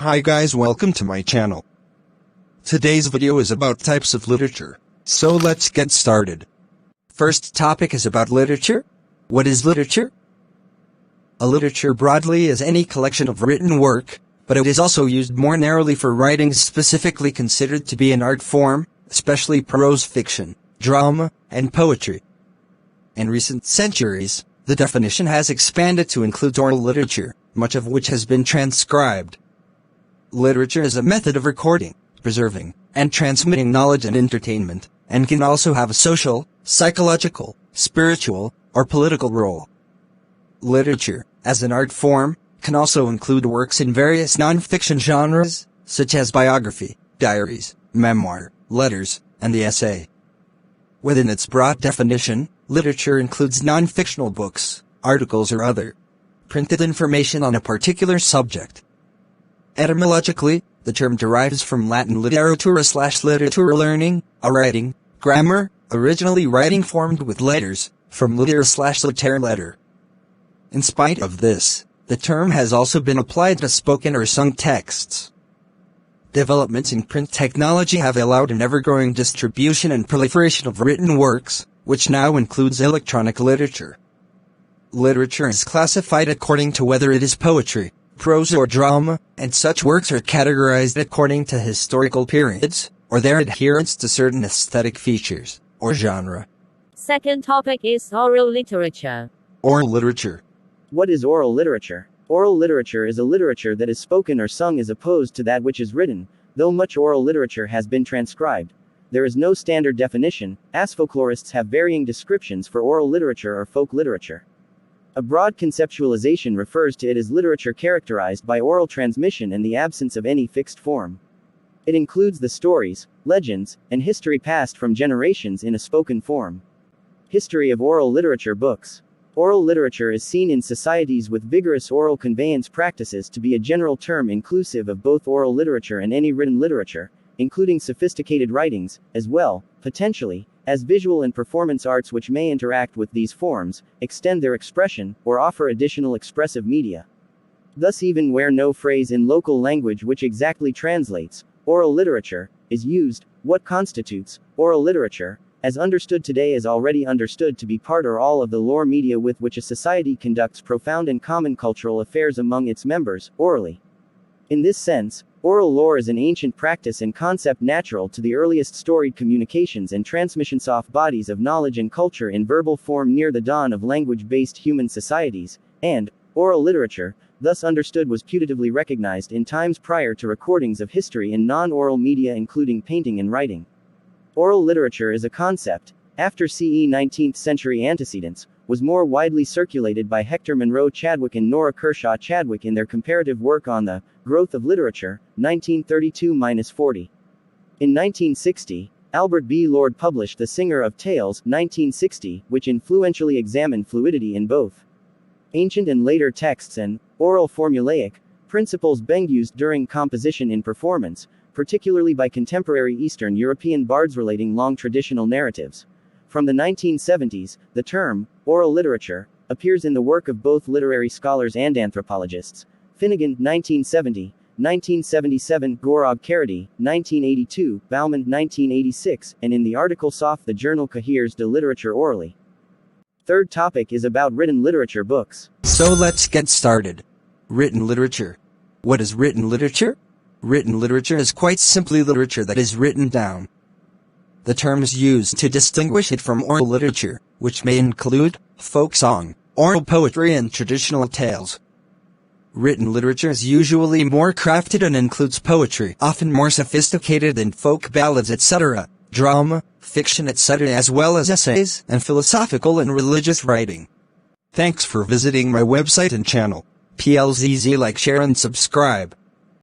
Hi guys, welcome to my channel. Today's video is about types of literature, so let's get started. First topic is about literature. What is literature? A literature broadly is any collection of written work, but it is also used more narrowly for writings specifically considered to be an art form, especially prose fiction, drama, and poetry. In recent centuries, the definition has expanded to include oral literature, much of which has been transcribed. Literature is a method of recording, preserving, and transmitting knowledge and entertainment, and can also have a social, psychological, spiritual, or political role. Literature, as an art form, can also include works in various non-fiction genres, such as biography, diaries, memoir, letters, and the essay. Within its broad definition, literature includes non-fictional books, articles or other printed information on a particular subject. Etymologically, the term derives from Latin literatura/litteratura learning, a writing, grammar, originally writing formed with letters, from litera/littera letter. In spite of this, the term has also been applied to spoken or sung texts. Developments in print technology have allowed an ever-growing distribution and proliferation of written works, which now includes electronic literature. Literature is classified according to whether it is poetry, prose or drama, and such works are categorized according to historical periods, or their adherence to certain aesthetic features, or genre. Second topic is oral literature. Oral literature. What is oral literature? Oral literature is a literature that is spoken or sung as opposed to that which is written, though much oral literature has been transcribed. There is no standard definition, as folklorists have varying descriptions for oral literature or folk literature. A broad conceptualization refers to it as literature characterized by oral transmission and the absence of any fixed form. It includes the stories, legends, and history passed from generations in a spoken form. History of oral literature books. Oral literature is seen in societies with vigorous oral conveyance practices to be a general term inclusive of both oral literature and any written literature, including sophisticated writings, as well, potentially, as visual and performance arts which may interact with these forms, extend their expression, or offer additional expressive media. Thus, even where no phrase in local language which exactly translates oral literature is used, what constitutes oral literature, as understood today, is already understood to be part or all of the lore media with which a society conducts profound and common cultural affairs among its members, orally. In this sense, oral lore is an ancient practice and concept natural to the earliest storied communications and transmissions of bodies of knowledge and culture in verbal form near the dawn of language-based human societies, and oral literature, thus understood, was putatively recognized in times prior to recordings of history in non-oral media including painting and writing. Oral literature is a concept, after CE 19th century antecedents, was more widely circulated by Hector Monroe Chadwick and Nora Kershaw Chadwick in their comparative work on the growth of literature, 1932-40. In 1960, Albert B. Lord published The Singer of Tales, 1960, which influentially examined fluidity in both ancient and later texts and oral formulaic principles being used during composition in performance, particularly by contemporary Eastern European bards relating long traditional narratives. From the 1970s, the term oral literature appears in the work of both literary scholars and anthropologists. Finnegan, 1970, 1977, Gorog-Carity, 1982, Bauman, 1986, and in the article Sof the journal Cahiers de Literature Orally. Third topic is about written literature books. So let's get started. Written literature. What is written literature? Written literature is quite simply literature that is written down. The term is used to distinguish it from oral literature, which may include folk song, oral poetry, and traditional tales. Written literature is usually more crafted and includes poetry, often more sophisticated than folk ballads, etc., drama, fiction, etc., as well as essays, and philosophical and religious writing. Thanks for visiting my website and channel. PLZZ, like, share, and subscribe.